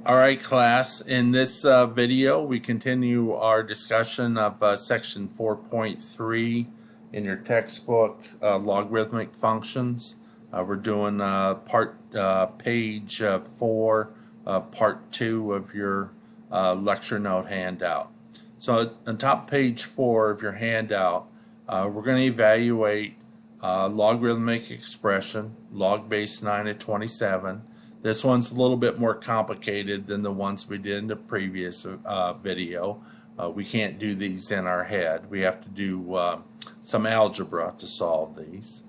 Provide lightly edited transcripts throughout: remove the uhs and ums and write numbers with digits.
Alright class, in this video we continue our discussion of section 4.3 in your textbook, logarithmic functions. We're doing page 4, part 2 of your lecture note handout. So on top page 4 of your handout, we're going to evaluate logarithmic expression, log base 9 to 27. This one's a little bit more complicated than the ones we did in the previous video. We can't do these in our head. We have to do some algebra to solve these.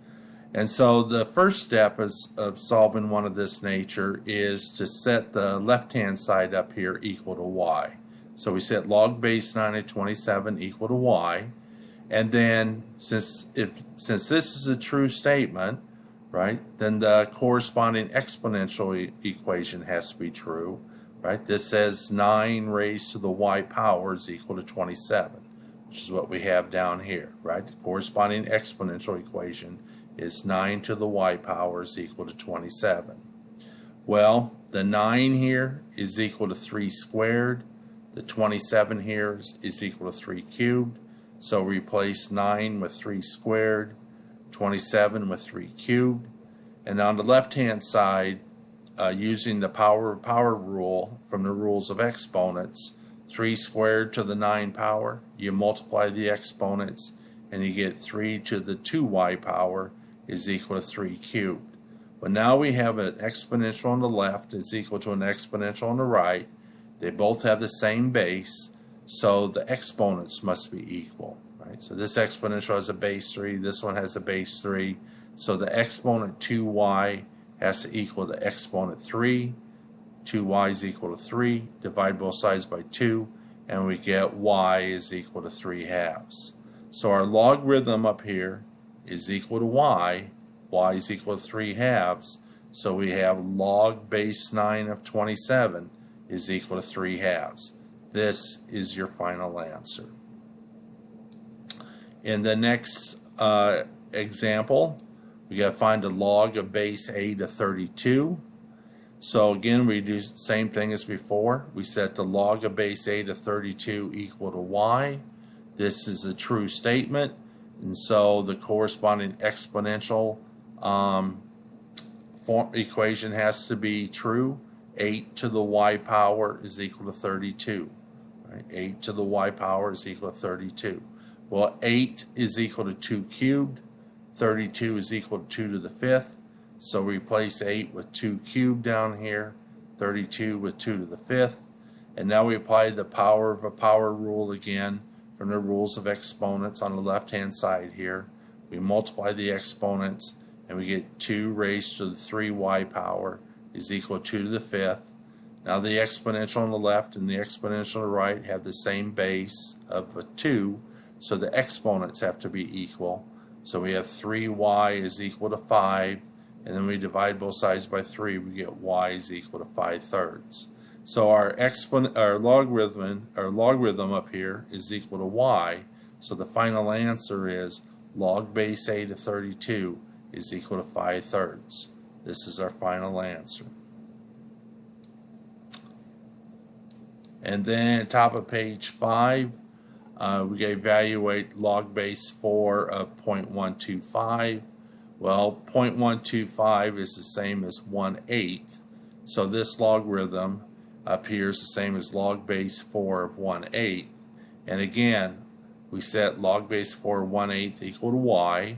And so the first step of solving one of this nature is to set the left-hand side up here equal to y. So we set log base 9 to 27 equal to y. And then since this is a true statement, right, then the corresponding exponential equation has to be true, right? This says 9 raised to the y power is equal to 27, which is what we have down here, right? The corresponding exponential equation is 9 to the y power is equal to 27. Well, the 9 here is equal to 3 squared. The 27 here is equal to 3 cubed. So replace 9 with 3 squared, 27 with 3 cubed, and on the left hand side, using the power of power rule from the rules of exponents, 3 squared to the 9 power, you multiply the exponents and you get 3 to the 2y power is equal to 3 cubed. But now we have an exponential on the left is equal to an exponential on the right. They both have the same base, so the exponents must be equal. Right? So this exponential has a base 3, this one has a base 3. So the exponent 2y has to equal the exponent 3. 2y is equal to 3. Divide both sides by 2, and we get y is equal to 3 halves. So our logarithm up here is equal to y. Y is equal to 3 halves. So we have log base 9 of 27 is equal to 3 halves. This is your final answer. In the next example, we got to find the log of base a to 32. So again, we do the same thing as before. We set the log of base a to 32 equal to y. This is a true statement, and so the corresponding exponential equation has to be true. 8 to the y power is equal to 32. Right? 8 to the y power is equal to 32. Well, 8 is equal to 2 cubed. 32 is equal to 2 to the 5th. So replace 8 with 2 cubed down here. 32 with 2 to the 5th. And now we apply the power of a power rule again from the rules of exponents on the left-hand side here. We multiply the exponents and we get 2 raised to the 3y power is equal to 2 to the 5th. Now the exponential on the left and the exponential on the right have the same base of a 2, so the exponents have to be equal. So we have 3y is equal to 5, and then we divide both sides by 3, we get y is equal to 5/3. So our logarithm up here is equal to y, so the final answer is log base a to 32 is equal to 5/3. This is our final answer. And then top of page 5, we can evaluate log base 4 of 0.125. Well, 0.125 is the same as 1/8. So this logarithm up here is the same as log base 4 of 1/8. And again, we set log base 4 of 1/8 equal to y.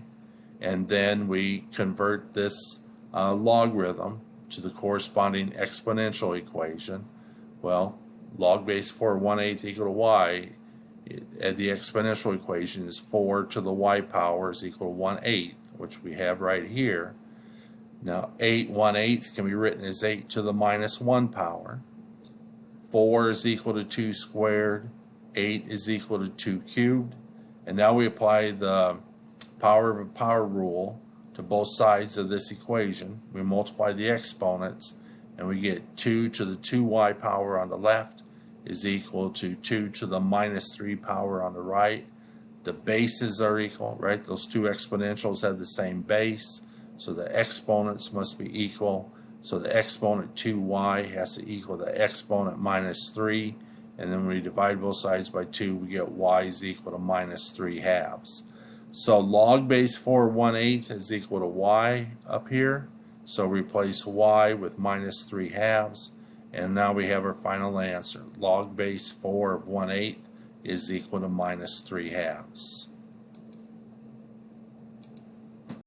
And then we convert this logarithm to the corresponding exponential equation. Well, log base 4 of 1/8 equal to y, the exponential equation is 4 to the y power is equal to 1/8, which we have right here. Now 1/8 can be written as 8 to the minus 1 power. 4 is equal to 2 squared. 8 is equal to 2 cubed. And now we apply the power of a power rule to both sides of this equation. We multiply the exponents and we get 2 to the 2y power on the left is equal to 2 to the minus 3 power on the right. The bases are equal, right? Those two exponentials have the same base, so the exponents must be equal. So the exponent 2y has to equal the exponent minus 3, and then when we divide both sides by 2, we get y is equal to minus 3 halves. So log base 4 1/8 is equal to y up here. So replace y with minus 3 halves, and now we have our final answer. Log base 4 1/8 is equal to minus 3 halves.